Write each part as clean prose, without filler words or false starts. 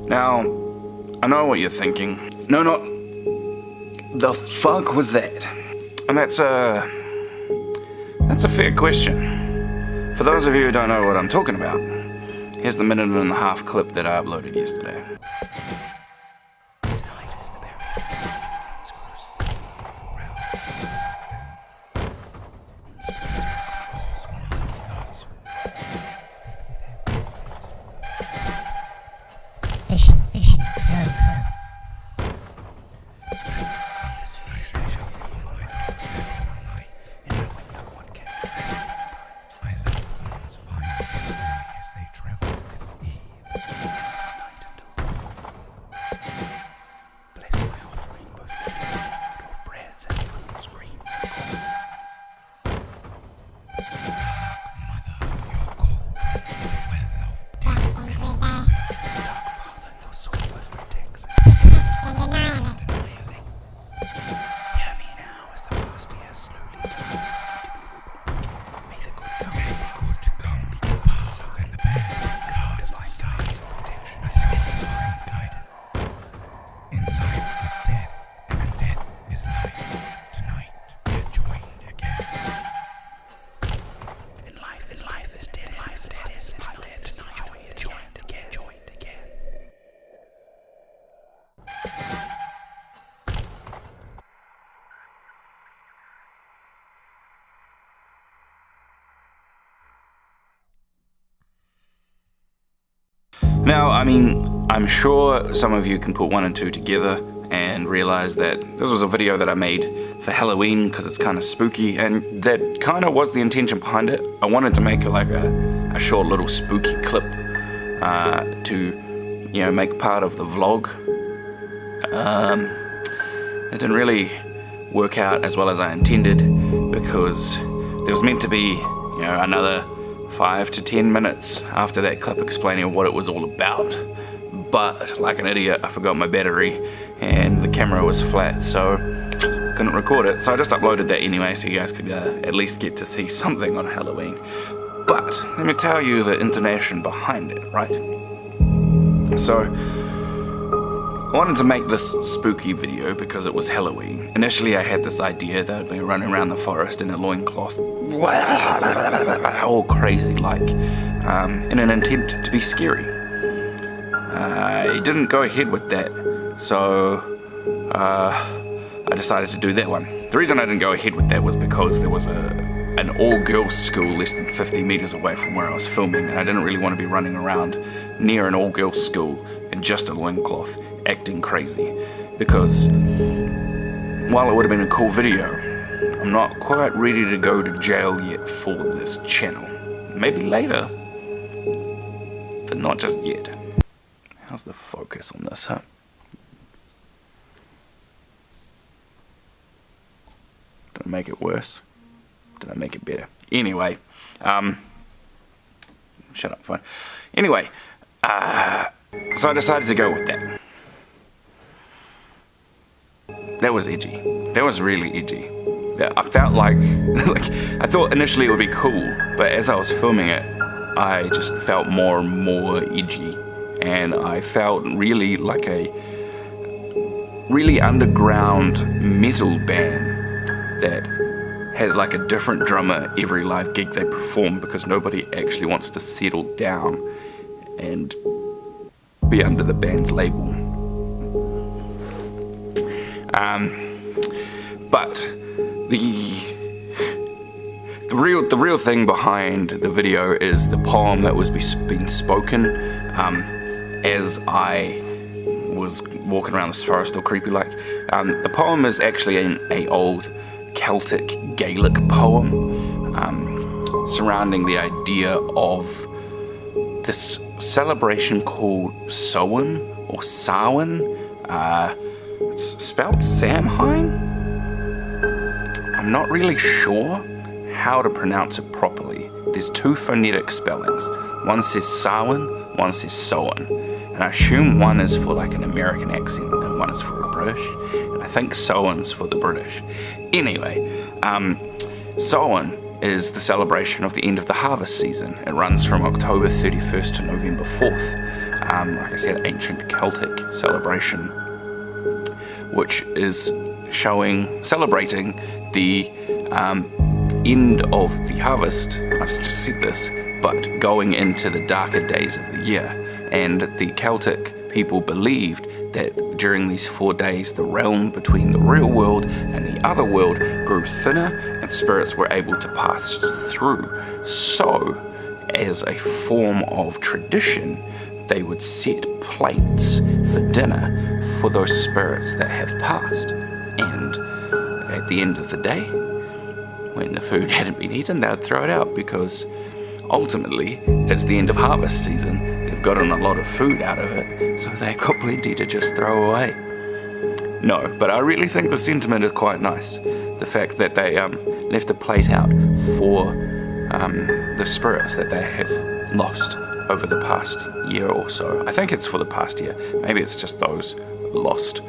Now, I know what you're thinking. No, not... The fuck was that? And that's a fair question. For those of you who don't know what I'm talking about, here's the 1.5-minute clip that I uploaded yesterday. Fishing, Now, I mean, I'm sure some of you can put 1 and 2 together and realize that this was a video that I made for Halloween because it's kind of spooky, and that kind of was the intention behind it. I wanted to make like a short little spooky clip to, you know, make part of the vlog. It didn't really work out as well as I intended because there was meant to be, you know, another 5 to 10 minutes after that clip explaining what it was all about, but like an idiot I forgot my battery and the camera was flat, so couldn't record it, so I just uploaded that anyway so you guys could at least get to see something on Halloween. But let me tell you the intonation behind it, right? So I wanted to make this spooky video because it was Halloween. Initially I had this idea that I'd be running around the forest in a loincloth, all crazy like, in an intent to be scary. I didn't go ahead with that, so I decided to do that one. The reason I didn't go ahead with that was because there was an all-girls school less than 50 meters away from where I was filming, and I didn't really want to be running around near an all-girls school in just a loincloth acting crazy, because while it would have been a cool video, I'm not quite ready to go to jail yet for this channel. Maybe later, but not just yet. How's the focus on this, huh? Did I make it worse? Did I make it better? Anyway, shut up, fine. Anyway, so I decided to go with that. That was edgy. That was really edgy. I felt like I thought initially it would be cool, but as I was filming it, I just felt more and more edgy, and I felt really like a really underground metal band that has like a different drummer every live gig they perform, because nobody actually wants to settle down and be under the band's label. But the real thing behind the video is the poem that was being spoken as I was walking around this forest all creepy like. The poem is actually an old Celtic Gaelic poem surrounding the idea of this celebration called Samhain or Samhain. It's spelled Samhain. I'm not really sure how to pronounce it properly. There's 2 phonetic spellings. One says Samhain, one says Samhain. And I assume one is for like an American accent and one is for a British. And I think Samhain's for the British. Anyway, Samhain is the celebration of the end of the harvest season. It runs from October 31st to November 4th. Like I said, ancient Celtic celebration, which is celebrating the end of the harvest. I've just said this, but going into the darker days of the year. And the Celtic people believed that during these 4 days, the realm between the real world and the other world grew thinner and spirits were able to pass through. So, as a form of tradition, they would set plates for dinner for those spirits that have passed. And at the end of the day, when the food hadn't been eaten, they'd throw it out, because ultimately it's the end of harvest season. They've gotten a lot of food out of it, so they've got plenty to just throw away. No, but I really think the sentiment is quite nice. The fact that they left a plate out for the spirits that they have lost over the past year or so. I think it's for the past year. Maybe it's just those lost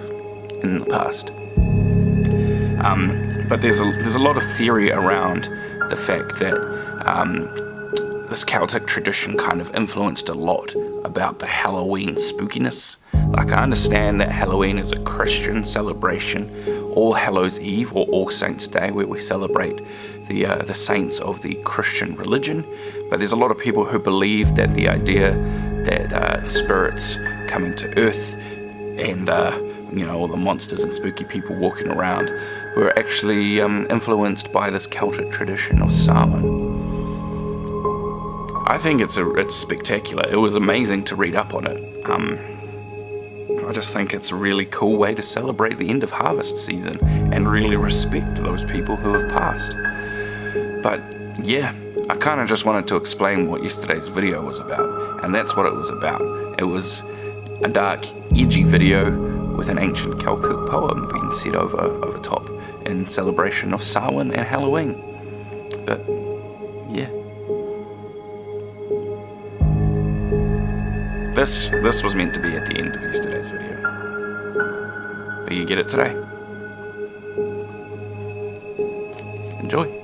in the past. But there's a lot of theory around the fact that this Celtic tradition kind of influenced a lot about the Halloween spookiness. Like, I understand that Halloween is a Christian celebration, All Hallows Eve or All Saints Day, where we celebrate the saints of the Christian religion. But there's a lot of people who believe that the idea that spirits coming to Earth and all the monsters and spooky people walking around were actually influenced by this Celtic tradition of Samhain. I think it's spectacular. It was amazing to read up on it. I just think it's a really cool way to celebrate the end of harvest season and really respect those people who have passed. But yeah, I kind of just wanted to explain what yesterday's video was about, and that's what it was about. It was a dark, edgy video with an ancient Celtic poem being said over top in celebration of Samhain and Halloween. But yeah. This was meant to be at the end of yesterday's video. But you get it today. Enjoy.